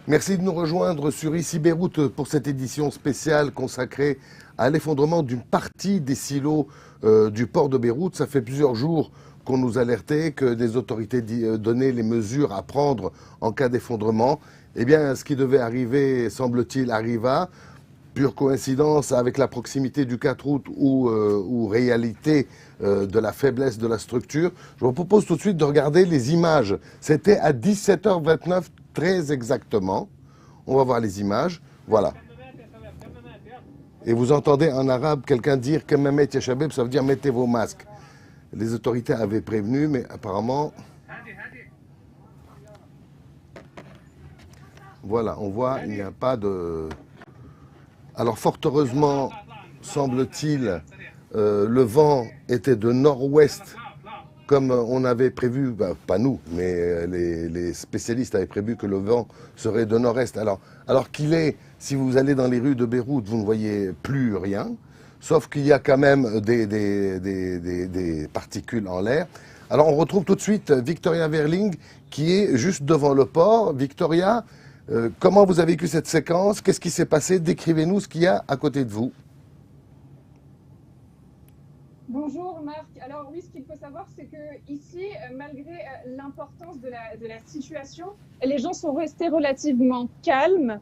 Merci de nous rejoindre sur Ici Beyrouth pour cette édition spéciale consacrée à l'effondrement d'une partie des silos du port de Beyrouth. Ça fait plusieurs jours qu'on nous alertait que des autorités donnaient les mesures à prendre en cas d'effondrement. Eh bien, ce qui devait arriver, semble-t-il, arriva. Pure coïncidence avec la proximité du 4 août ou réalité de la faiblesse de la structure. Je vous propose tout de suite de regarder les images. C'était à 17h29, très exactement. On va voir les images. Voilà. Et vous entendez en arabe quelqu'un dire « Kamamet ya shabab », ça veut dire « mettez vos masques ». Les autorités avaient prévenu, mais apparemment... Voilà, on voit, il n'y a pas de... Alors, fort heureusement, semble-t-il, le vent était de nord-ouest, comme on avait prévu, pas nous, mais les spécialistes avaient prévu que le vent serait de nord-est. Alors qu'il est, si vous allez dans les rues de Beyrouth, vous ne voyez plus rien, sauf qu'il y a quand même des particules en l'air. Alors, on retrouve tout de suite Victoria Verling, qui est juste devant le port. Victoria, comment vous avez vécu cette séquence? Qu'est-ce qui s'est passé? Décrivez-nous ce qu'il y a à côté de vous. Bonjour Marc. Alors oui, ce qu'il faut savoir, c'est que ici, malgré l'importance de la situation, les gens sont restés relativement calmes.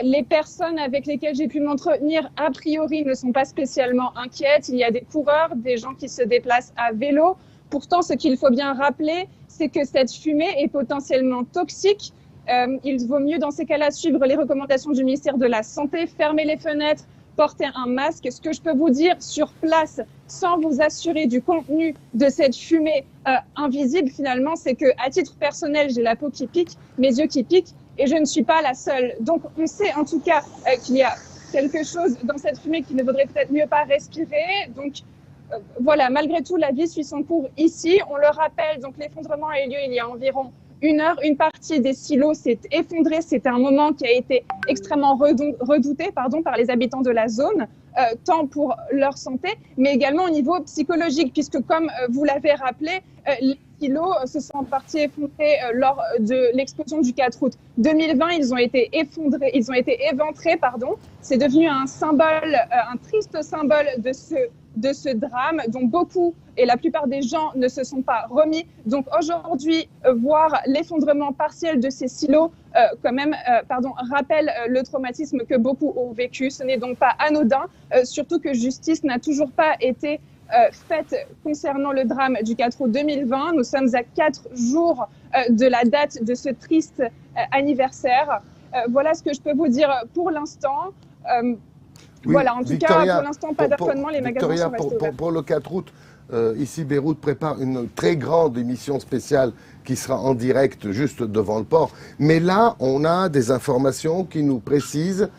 Les personnes avec lesquelles j'ai pu m'entretenir, a priori, ne sont pas spécialement inquiètes. Il y a des coureurs, des gens qui se déplacent à vélo. Pourtant, ce qu'il faut bien rappeler, c'est que cette fumée est potentiellement toxique. Il vaut mieux dans ces cas-là suivre les recommandations du ministère de la Santé, fermer les fenêtres, porter un masque. Ce que je peux vous dire sur place, sans vous assurer du contenu de cette fumée invisible finalement, c'est que à titre personnel, j'ai la peau qui pique, mes yeux qui piquent, et je ne suis pas la seule. Donc on sait en tout cas qu'il y a quelque chose dans cette fumée qu'il ne vaudrait peut-être mieux pas respirer. Donc voilà, malgré tout, la vie suit son cours ici. On le rappelle, donc l'effondrement a eu lieu il y a environ 1 heure. Une partie des silos s'est effondrée. C'était un moment qui a été extrêmement redouté par les habitants de la zone, tant pour leur santé, mais également au niveau psychologique, puisque comme vous l'avez rappelé, les silos se sont en partie effondrés lors de l'explosion du 4 août 2020. Ils ont été éventrés. C'est devenu un symbole, un triste symbole de ce drame dont beaucoup et la plupart des gens ne se sont pas remis. Donc aujourd'hui, voir l'effondrement partiel de ces silos rappelle le traumatisme que beaucoup ont vécu. Ce n'est donc pas anodin, surtout que justice n'a toujours pas été faite concernant le drame du 4 août 2020. Nous sommes à 4 jours de la date de ce triste anniversaire. Voilà ce que je peux vous dire pour l'instant. Oui, voilà, en tout Victoria, cas, pour l'instant, pas d'affolement, les magasins sont restés ouverts. Pour le 4 août, ici Beyrouth prépare une très grande émission spéciale qui sera en direct juste devant le port. Mais là, on a des informations qui nous précisent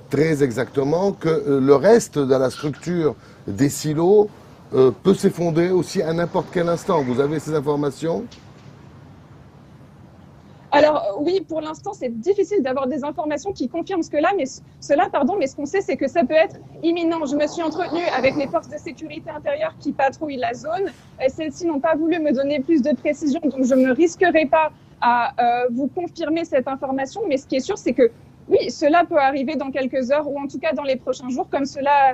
très exactement que le reste de la structure des silos peut s'effondrer aussi à n'importe quel instant. Vous avez ces informations ? Alors oui, pour l'instant, c'est difficile d'avoir des informations qui confirment cela, mais ce qu'on sait, c'est que ça peut être imminent. Je me suis entretenue avec les forces de sécurité intérieure qui patrouillent la zone. Celles-ci n'ont pas voulu me donner plus de précisions, donc je ne risquerai pas à vous confirmer cette information. Mais ce qui est sûr, c'est que oui, cela peut arriver dans quelques heures ou en tout cas dans les prochains jours, comme cela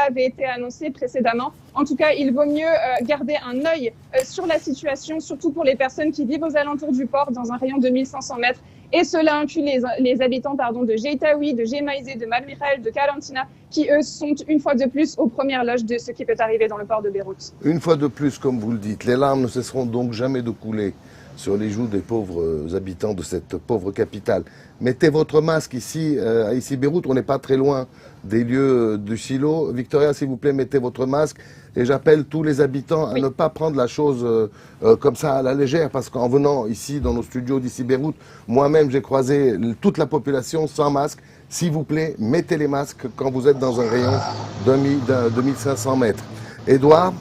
avait été annoncé précédemment. En tout cas, il vaut mieux garder un œil sur la situation, surtout pour les personnes qui vivent aux alentours du port, dans un rayon de 1500 mètres. Et cela inclut les habitants de Geitaoui, de Gemaizé, de Malmichael, de Karantina, qui eux sont une fois de plus aux premières loges de ce qui peut arriver dans le port de Beyrouth. Une fois de plus, comme vous le dites, les larmes ne cesseront donc jamais de couler sur les joues des pauvres habitants de cette pauvre capitale. Mettez votre masque ici, à ici Beyrouth, on n'est pas très loin des lieux du silo. Victoria, s'il vous plaît, mettez votre masque. Et j'appelle tous les habitants à ne pas prendre la chose comme ça à la légère, parce qu'en venant ici dans nos studios d'ici Beyrouth, moi-même j'ai croisé toute la population sans masque. S'il vous plaît, mettez les masques quand vous êtes dans un rayon de 1500 mètres. Édouard,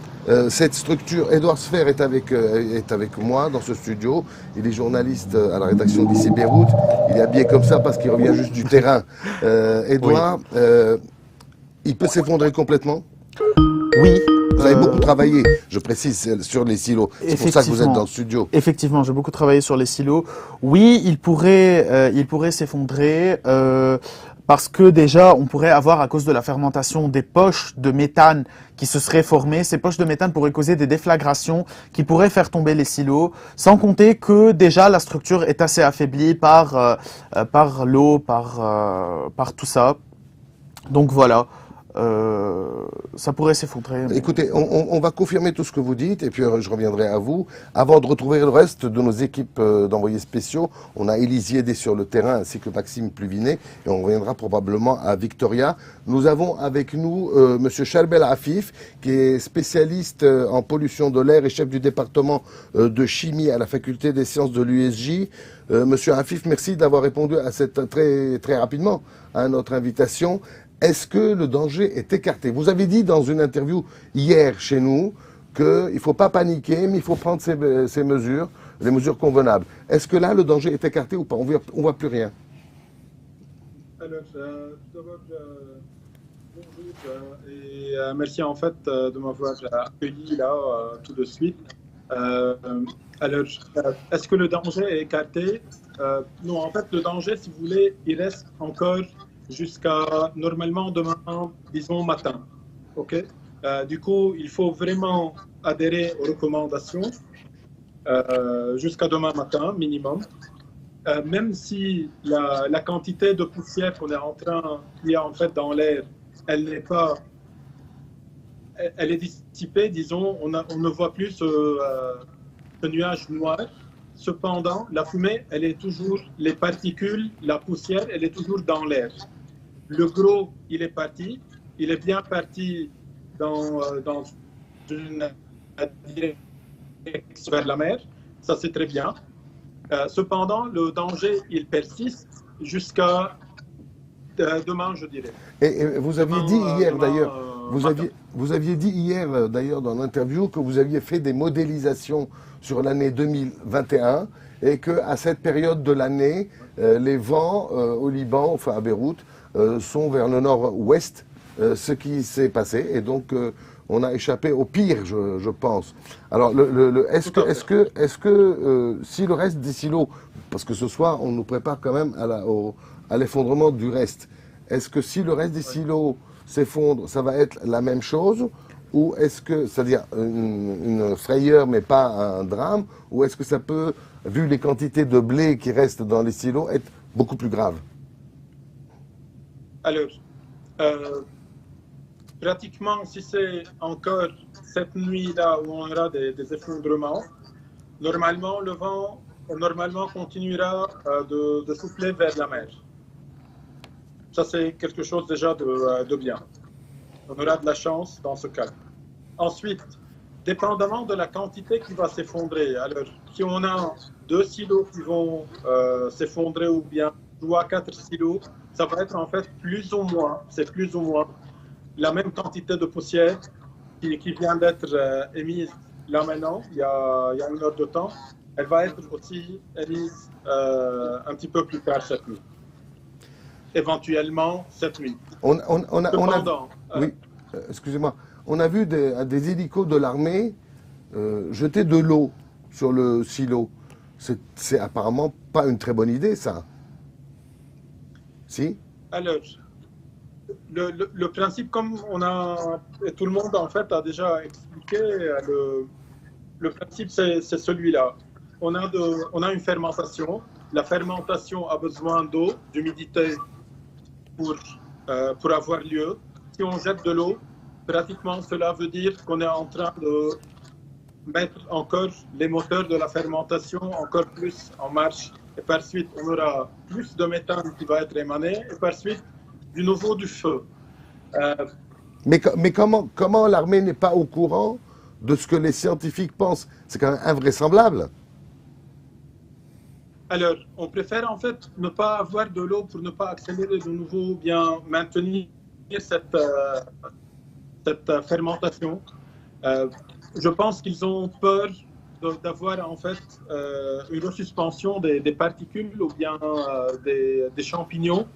cette structure, Édouard Sfer est avec moi dans ce studio. Il est journaliste à la rédaction d'ici Beyrouth. Il est habillé comme ça parce qu'il revient juste du terrain. Édouard, il peut s'effondrer complètement ? Oui, Vous avez beaucoup travaillé, je précise, sur les silos. C'est pour ça que vous êtes dans le studio. Effectivement, j'ai beaucoup travaillé sur les silos. Oui, il pourrait s'effondrer. Parce que déjà, on pourrait avoir, à cause de la fermentation, des poches de méthane qui se seraient formées. Ces poches de méthane pourraient causer des déflagrations qui pourraient faire tomber les silos. Sans compter que déjà, la structure est assez affaiblie par l'eau, par tout ça. Donc voilà. Ça pourrait s'effondrer. Mais... Écoutez, on va confirmer tout ce que vous dites et puis je reviendrai à vous. Avant de retrouver le reste de nos équipes d'envoyés spéciaux, on a Élysie Aidé sur le terrain ainsi que Maxime Pluvinet et on reviendra probablement à Victoria. Nous avons avec nous Monsieur Charbel Afif qui est spécialiste en pollution de l'air et chef du département de chimie à la faculté des sciences de l'USJ. Monsieur Afif, merci d'avoir répondu à cette très rapidement à notre invitation. Est-ce que le danger est écarté? Vous avez dit dans une interview hier chez nous qu'il ne faut pas paniquer, mais il faut prendre ces mesures, les mesures convenables. Est-ce que là, le danger est écarté ou pas? On ne voit plus rien. Alors, d'abord, bonjour et merci en fait de m'avoir accueilli là tout de suite. Alors, est-ce que le danger est écarté? Non, en fait, le danger, si vous voulez, il reste encore jusqu'à normalement demain, disons matin. Ok. Du coup, il faut vraiment adhérer aux recommandations jusqu'à demain matin minimum. Même si la quantité de poussière qu'on est qu'il y a en fait dans l'air, elle n'est pas, elle est dissipée, disons, on ne voit plus ce nuage noir. Cependant, la fumée, elle est toujours, les particules, la poussière, elle est toujours dans l'air. Le gros, il est parti. Il est bien parti dans une direction vers la mer. Ça, c'est très bien. Cependant, le danger, il persiste jusqu'à demain, je dirais. Et vous aviez dit hier, d'ailleurs, vous aviez dit hier, d'ailleurs, dans l'interview, que vous aviez fait des modélisations sur l'année 2021 et qu'à cette période de l'année, les vents au Liban, enfin à Beyrouth, sont vers le nord-ouest, ce qui s'est passé. Et donc, on a échappé au pire, je pense. Alors, est-ce que si le reste des silos, parce que ce soir, on nous prépare quand même à l'effondrement du reste, est-ce que si le reste des silos s'effondre, ça va être la même chose? Ou est-ce que, c'est-à-dire une frayeur mais pas un drame? Ou est-ce que ça peut, vu les quantités de blé qui restent dans les silos, être beaucoup plus grave? Alors, pratiquement, si c'est encore cette nuit-là où on aura des effondrements, normalement, le vent continuera de souffler vers la mer. Ça, c'est quelque chose déjà de bien. On aura de la chance dans ce cas. Ensuite, dépendamment de la quantité qui va s'effondrer, alors si on a 2 silos qui vont s'effondrer ou bien 3 à 4 silos, ça va être en fait plus ou moins la même quantité de poussière qui vient d'être émise là maintenant, il y a 1 heure de temps. Elle va être aussi émise un petit peu plus tard cette nuit. Éventuellement cette nuit. Oui, excusez-moi. On a vu des hélicos de l'armée jeter de l'eau sur le silo. C'est apparemment pas une très bonne idée, ça. Si? Alors, le principe, comme tout le monde en fait a déjà expliqué, le principe c'est celui-là. On a une fermentation. La fermentation a besoin d'eau, d'humidité pour avoir lieu. Si on jette de l'eau, pratiquement cela veut dire qu'on est en train de mettre encore les moteurs de la fermentation encore plus en marche. Et par suite, on aura plus de méthane qui va être émané et par suite, du nouveau du feu. Mais comment l'armée n'est pas au courant de ce que les scientifiques pensent? C'est quand même invraisemblable. Alors, on préfère en fait ne pas avoir de l'eau pour ne pas accélérer de nouveau, bien maintenir cette fermentation. Je pense qu'ils ont peur d'avoir en fait une resuspension des particules ou bien des champignons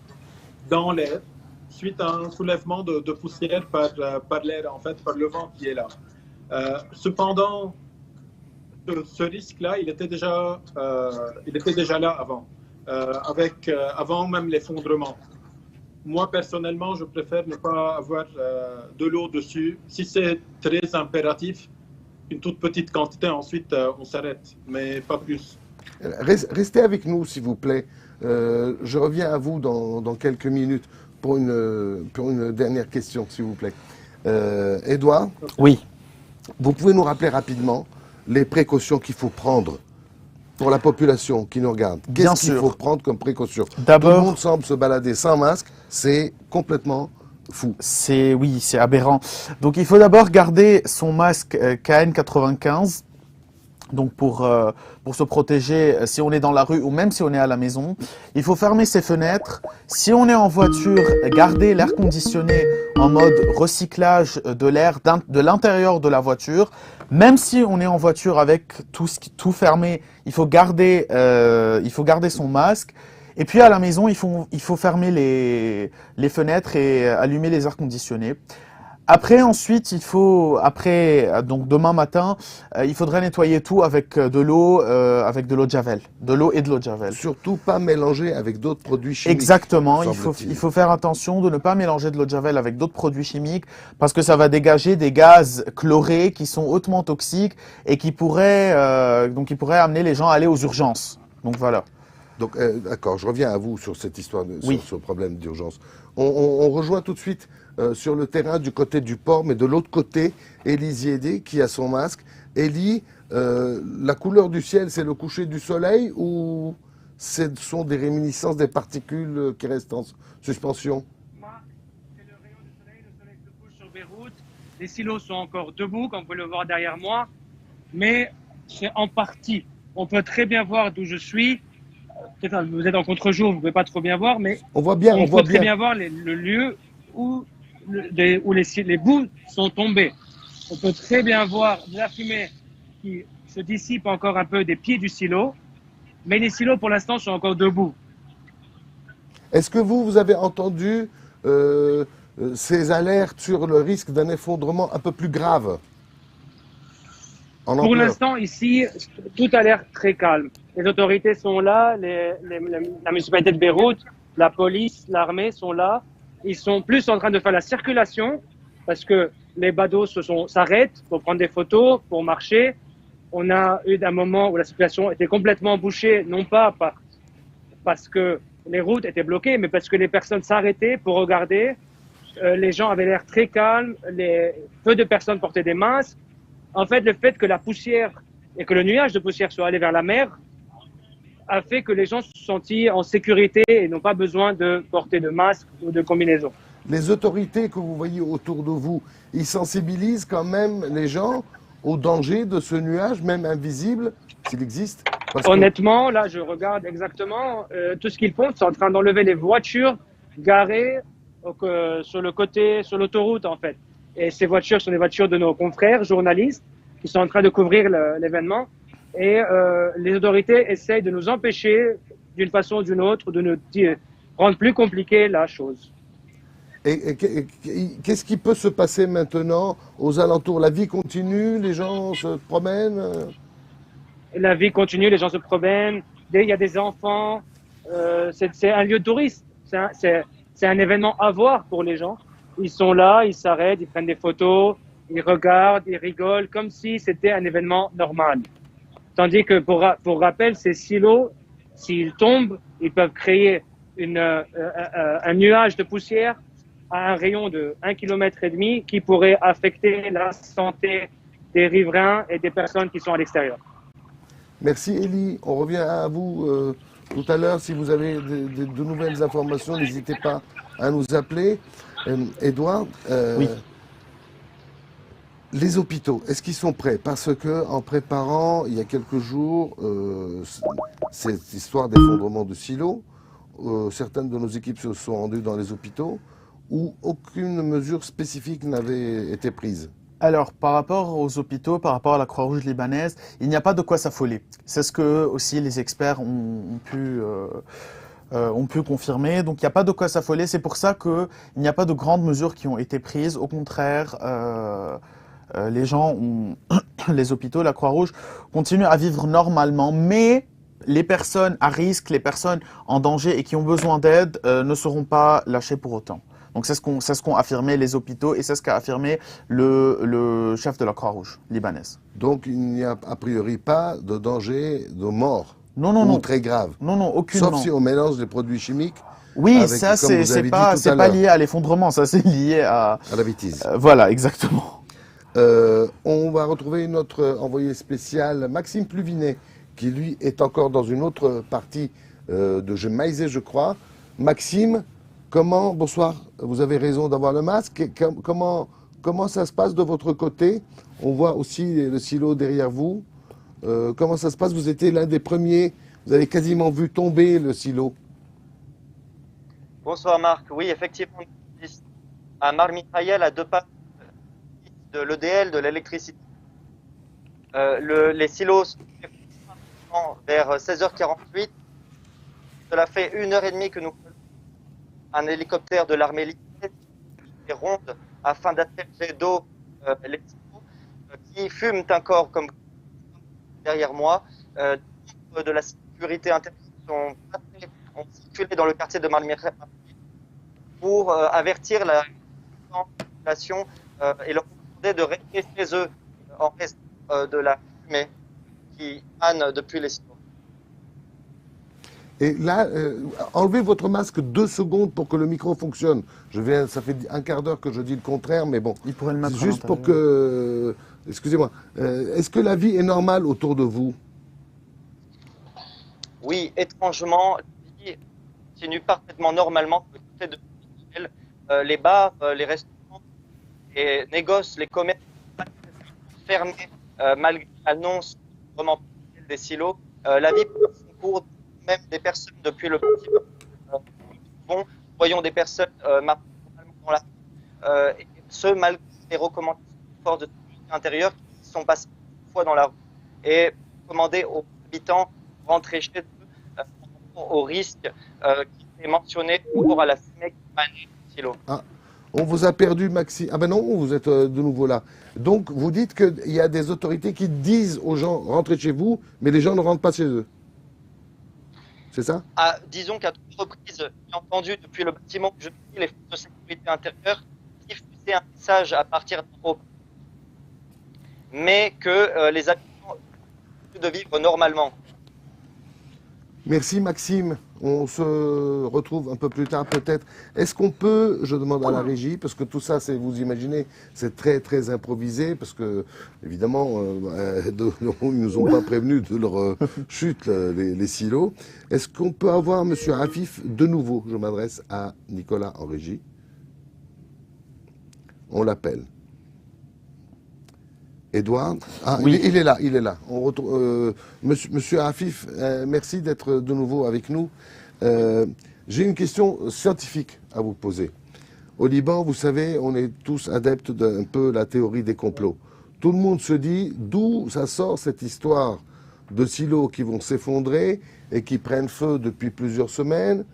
dans l'air suite à un soulèvement de poussière par l'air, en fait, par le vent qui est là. Cependant, ce risque-là, il était déjà là avant, avant même l'effondrement. Moi, personnellement, je préfère ne pas avoir de l'eau dessus. Si c'est très impératif, une toute petite quantité, ensuite on s'arrête, mais pas plus. Restez avec nous, s'il vous plaît. Je reviens à vous dans quelques minutes pour une dernière question, s'il vous plaît. Édouard, Oui. vous pouvez nous rappeler rapidement les précautions qu'il faut prendre pour la population qui nous regarde. Bien Qu'est-ce qu'il sûr. faut prendre comme précaution? Tout le D'abord, monde semble se balader sans masque, c'est complètement fou. oui, c'est aberrant. Donc, il faut d'abord garder son masque KN95. Donc, pour se protéger si on est dans la rue ou même si on est à la maison. Il faut fermer ses fenêtres. Si on est en voiture, garder l'air conditionné en mode recyclage de l'air de l'intérieur de la voiture. Même si on est en voiture avec tout fermé, il faut garder son masque. Et puis à la maison, il faut fermer les fenêtres et allumer les airs conditionnés. Ensuite, donc demain matin, il faudrait nettoyer tout avec de l'eau de Javel. De l'eau et de l'eau de Javel. Surtout pas mélanger avec d'autres produits chimiques. Exactement, il semble-t-il. faut faire attention de ne pas mélanger de l'eau de Javel avec d'autres produits chimiques parce que ça va dégager des gaz chlorés qui sont hautement toxiques et qui pourraient amener les gens à aller aux urgences. Donc voilà. Donc, d'accord, je reviens à vous sur cette histoire, Oui. sur ce problème d'urgence. On rejoint tout de suite sur le terrain du côté du port, mais de l'autre côté, Élie Ziédé qui a son masque. Élie, la couleur du ciel, c'est le coucher du soleil ou ce sont des réminiscences des particules qui restent en suspension? C'est le rayon du soleil. Le soleil se couche sur Beyrouth. Les silos sont encore debout, comme vous pouvez le voir derrière moi, mais c'est en partie. On peut très bien voir d'où je suis. Peut-être vous êtes en contre-jour, vous ne pouvez pas trop bien voir, mais On voit bien, on on voit peut très bien. bien voir le lieu où les bouts sont tombés. On peut très bien voir de la fumée qui se dissipe encore un peu des pieds du silo, mais les silos pour l'instant sont encore debout. Est-ce que vous avez entendu ces alertes sur le risque d'un effondrement un peu plus grave en Pour ampleur? l'instant, ici, tout a l'air très calme. Les autorités sont là, la municipalité de Beyrouth, la police, l'armée sont là. Ils sont plus en train de faire la circulation parce que les badauds s'arrêtent pour prendre des photos, pour marcher. On a eu un moment où la circulation était complètement bouchée, non pas parce que les routes étaient bloquées, mais parce que les personnes s'arrêtaient pour regarder. Les gens avaient l'air très calmes, peu de personnes portaient des masques. En fait, le fait que la poussière et que le nuage de poussière soit allé vers la mer a fait que les gens se sentent en sécurité et n'ont pas besoin de porter de masque ou de combinaison. Les autorités que vous voyez autour de vous, ils sensibilisent quand même les gens au danger de ce nuage, même invisible, s'il existe? Parce que- Honnêtement, là, je regarde exactement tout ce qu'ils font. Ils sont en train d'enlever les voitures garées sur le côté, sur l'autoroute, en fait. Et ces voitures sont des voitures de nos confrères journalistes qui sont en train de couvrir l'événement. Et les autorités essayent de nous empêcher, d'une façon ou d'une autre, de nous rendre plus compliquée la chose. Et qu'est-ce qui peut se passer maintenant aux alentours? La vie continue, les gens se promènent? La vie continue, les gens se promènent, il y a des enfants. C'est un lieu de tourisme. C'est un événement à voir pour les gens. Ils sont là, ils s'arrêtent, ils prennent des photos, ils regardent, ils rigolent, comme si c'était un événement normal. Tandis que, pour rappel, ces silos, s'ils tombent, ils peuvent créer un nuage de poussière à un rayon de 1,5 km qui pourrait affecter la santé des riverains et des personnes qui sont à l'extérieur. Merci Élie, on revient à vous tout à l'heure. Si vous avez de nouvelles informations, n'hésitez pas à nous appeler. Édouard, Oui. les hôpitaux, est-ce qu'ils sont prêts? Parce que en préparant il y a quelques jours cette histoire d'effondrement de silos, certaines de nos équipes se sont rendues dans les hôpitaux où aucune mesure spécifique n'avait été prise. Alors, par rapport aux hôpitaux, par rapport à la Croix-Rouge libanaise, il n'y a pas de quoi s'affoler. C'est ce que aussi les experts ont pu confirmer. Donc, il n'y a pas de quoi s'affoler. C'est pour ça qu'il n'y a pas de grandes mesures qui ont été prises. Au contraire, les gens les hôpitaux, la Croix-Rouge continuent à vivre normalement, mais les personnes à risque, les personnes en danger et qui ont besoin d'aide ne seront pas lâchées pour autant. Donc c'est ce qu'ont affirmé les hôpitaux et c'est ce qu'a affirmé le chef de la Croix-Rouge libanaise. Donc il n'y a a priori pas de danger de mort Non, non, ou non. très grave. Non, non, aucunement. Sauf si on mélange des produits chimiques. Oui, avec, ça comme vous c'est avez pas dit tout à pas l'heure, lié à l'effondrement, ça c'est lié à la bêtise. voilà, exactement. On va retrouver notre envoyé spécial Maxime Pluvinet, qui lui est encore dans une autre partie de Gemaizé, je crois. Maxime, bonsoir, vous avez raison d'avoir le masque. Comment ça se passe de votre côté? On voit aussi le silo derrière vous. Comment ça se passe? Vous étiez l'un des premiers, vous avez quasiment vu tomber le silo. Bonsoir Marc, oui effectivement, à Marmitraïel, à 2 pas de l'EDL, de l'électricité. Les silos sont vers 16h48. Cela fait 1h30 que nous un hélicoptère de l'armée libyenne qui ronde afin d'asperger d'eau les silos qui fument encore comme derrière moi. De la sécurité intérieure ont circulé dans le quartier de Marmitraïel pour avertir la population et leur demander de rester chez eux en raison de la fumée qui émane depuis les silos. Et là, enlevez votre masque 2 secondes pour que le micro fonctionne. Ça fait un quart d'heure que je dis le contraire, mais bon. Il pourrait le mettre juste pour que... excusez-moi. Est-ce que la vie est normale autour de vous? Oui, étrangement, la vie continue parfaitement normalement. Les bars, les restaurants, les négoces, les commerces fermés malgré l'annonce vraiment des silos. La vie prend son cours, même des personnes depuis le bâtiment. Voyons des personnes marchant dans la rue, et ce malgré les recommandations fortes de sécurité intérieure qui sont passées une fois dans la rue et recommander aux habitants de rentrer chez eux au risque qui est mentionné pour à la fumée qui émane du silo. Ah, on vous a perdu, Maxime. Ah ben non, vous êtes de nouveau là. Donc, vous dites qu'il y a des autorités qui disent aux gens, rentrez chez vous, mais les gens ne rentrent pas chez eux. C'est ça? Disons qu'à 3 reprises, j'ai entendu depuis le bâtiment que je suis les forces de sécurité intérieure diffuser un message à partir d'un groupe, mais que les habitants ont de vivre normalement. Merci Maxime. On se retrouve un peu plus tard peut-être. Est-ce qu'on peut, je demande à la régie, parce que tout ça, vous imaginez, c'est très très improvisé, parce que évidemment, ils nous ont pas prévenus de leur chute, les silos. Est-ce qu'on peut avoir Monsieur Afif de nouveau? Je m'adresse à Nicolas en régie. On l'appelle. Edouard, oui. il est là, il est là. On retrouve, Monsieur Afif, merci d'être de nouveau avec nous. J'ai une question scientifique à vous poser. Au Liban, vous savez, on est tous adeptes d'un peu la théorie des complots. Tout le monde se dit d'où ça sort cette histoire de silos qui vont s'effondrer et qui prennent feu depuis plusieurs semaines.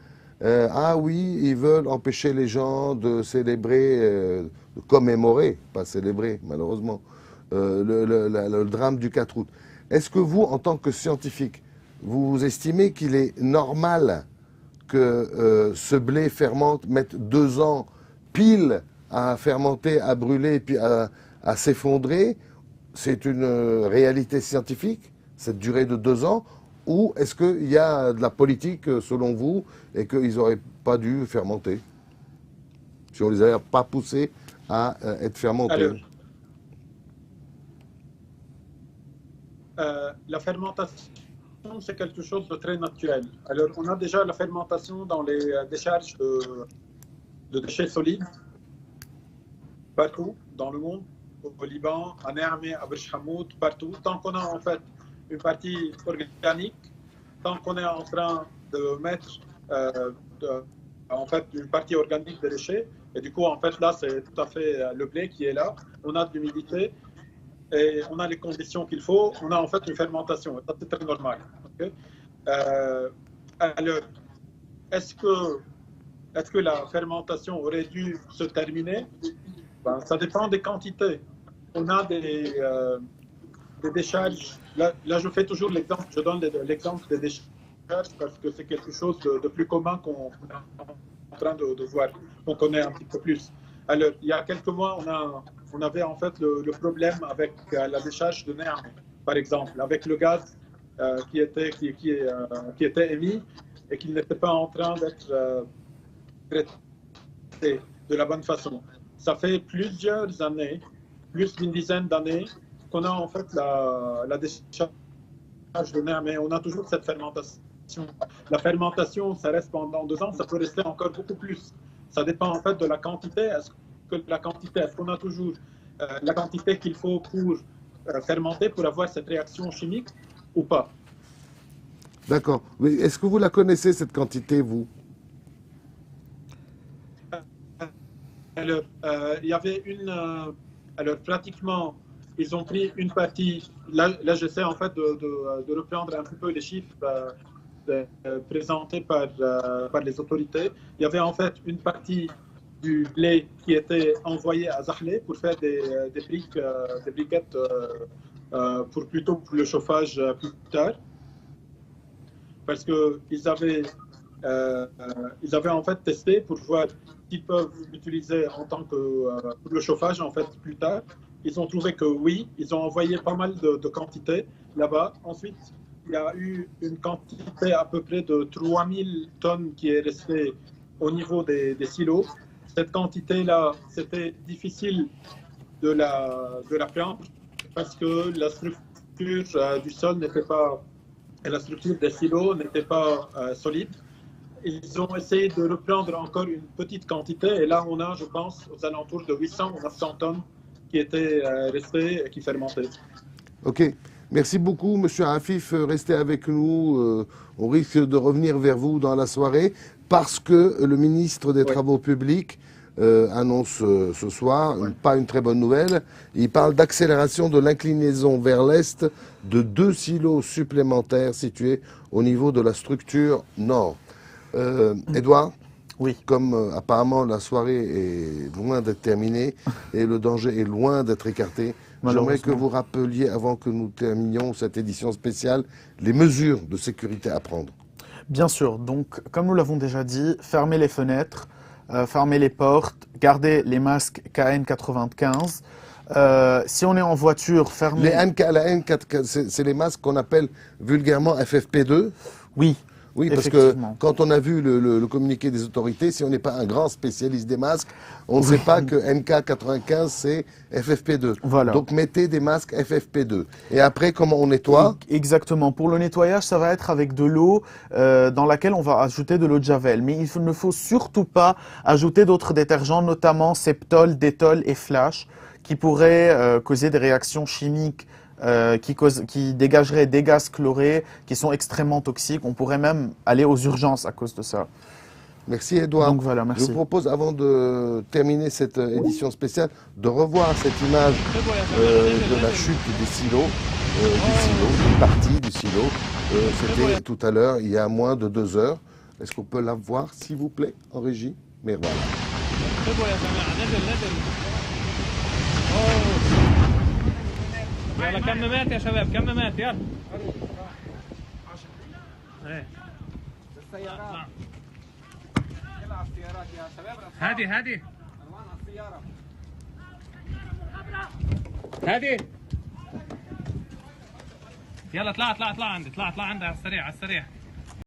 Ah oui, ils veulent empêcher les gens de célébrer, de commémorer, pas célébrer malheureusement, le drame du 4 août. Est-ce que vous, en tant que scientifique, vous estimez qu'il est normal que ce blé fermente mette 2 ans pile à fermenter, à brûler et puis à s'effondrer? C'est une réalité scientifique, cette durée de 2 ans? Ou est-ce qu'il y a de la politique, selon vous, et qu'ils n'auraient pas dû fermenter? Si on ne les avait pas poussés à être fermentés. Alors, la fermentation, c'est quelque chose de très naturel. Alors, on a déjà la fermentation dans les décharges de déchets solides, partout dans le monde, au Liban, à Néamé, à Brish Hamoud, partout. Tant qu'on a en fait une partie organique, tant qu'on est en train de mettre en fait une partie organique des déchets, et du coup, en fait, là, c'est tout à fait le blé qui est là. On a de l'humidité. Et on a les conditions qu'il faut, on a en fait une fermentation. Ça, c'est très normal. Okay? Alors, est-ce que la fermentation aurait dû se terminer? Ben, ça dépend des quantités. on a des décharges. Là, je fais toujours l'exemple, je donne l'exemple des décharges parce que c'est quelque chose de plus commun qu'on est en train de voir, qu'on connaît un petit peu plus. Alors, il y a quelques mois, on avait en fait le problème avec la décharge de Néamé, par exemple, avec le gaz qui était émis et qui n'était pas en train d'être traité de la bonne façon. Ça fait plusieurs années, plus d'une dizaine d'années, qu'on a en fait la décharge de Néamé. On a toujours cette fermentation. La fermentation, ça reste pendant 2 ans, ça peut rester encore beaucoup plus. Ça dépend en fait de la quantité. Est-ce qu'on a toujours la quantité qu'il faut pour fermenter, pour avoir cette réaction chimique ou pas? D'accord. Mais est-ce que vous la connaissez, cette quantité, vous? Alors, il y avait alors, pratiquement, ils ont pris une partie. Là j'essaie en fait de reprendre un petit peu les chiffres présentés par les autorités. Il y avait en fait une partie du blé qui était envoyé à Zahle pour faire des briquettes pour le chauffage plus tard. Parce qu'ils avaient en fait testé pour voir qu'ils peuvent l'utiliser en tant que pour le chauffage en fait plus tard. Ils ont trouvé que oui, ils ont envoyé pas mal de quantités là-bas. Ensuite, il y a eu une quantité à peu près de 3000 tonnes qui est restée au niveau des silos. Cette quantité-là, c'était difficile de la prendre parce que la structure du sol n'était pas, et la structure des silos n'était pas solide. Ils ont essayé de reprendre encore une petite quantité et là, on a, je pense, aux alentours de 800 ou 900 tonnes qui étaient restées et qui fermentaient. Ok. Merci beaucoup, Monsieur Afif. Restez avec nous. On risque de revenir vers vous dans la soirée parce que le ministre des Travaux publics annonce ce soir, pas une très bonne nouvelle. Il parle d'accélération de l'inclinaison vers l'est de 2 silos supplémentaires situés au niveau de la structure nord. Édouard, Oui. comme apparemment la soirée est loin d'être terminée et le danger est loin d'être écarté, j'aimerais que vous rappeliez, avant que nous terminions cette édition spéciale, les mesures de sécurité à prendre. Bien sûr. Donc, comme nous l'avons déjà dit, fermez les fenêtres, fermez les portes, gardez les masques KN95. Si on est en voiture, fermez... La N4, c'est les masques qu'on appelle vulgairement FFP2. Oui. Oui, parce que quand on a vu le communiqué des autorités, si on n'est pas un grand spécialiste des masques, on ne sait pas que NK95 c'est FFP2. Voilà. Donc mettez des masques FFP2. Et après, comment on nettoie? Exactement. Pour le nettoyage, ça va être avec de l'eau dans laquelle on va ajouter de l'eau de Javel. Mais il ne faut surtout pas ajouter d'autres détergents, notamment Septol, Dettol et Flash, qui pourraient causer des réactions chimiques qui dégageraient des gaz chlorés qui sont extrêmement toxiques. On pourrait même aller aux urgences à cause de ça. Merci Edouard. Donc voilà, merci. Je vous propose, avant de terminer cette édition spéciale, de revoir cette image de la chute des silos, une partie du silo. C'était tout à l'heure, il y a moins de 2 heures. Est-ce qu'on peut la voir, s'il vous plaît, en régie? Mais voilà. يلا كمامات يا شباب كمامات يلا السيارات يلا على السيارات يا شباب هادي هادي الوان على السياره هادي يلا اطلع عندي اطلع عندي على السريع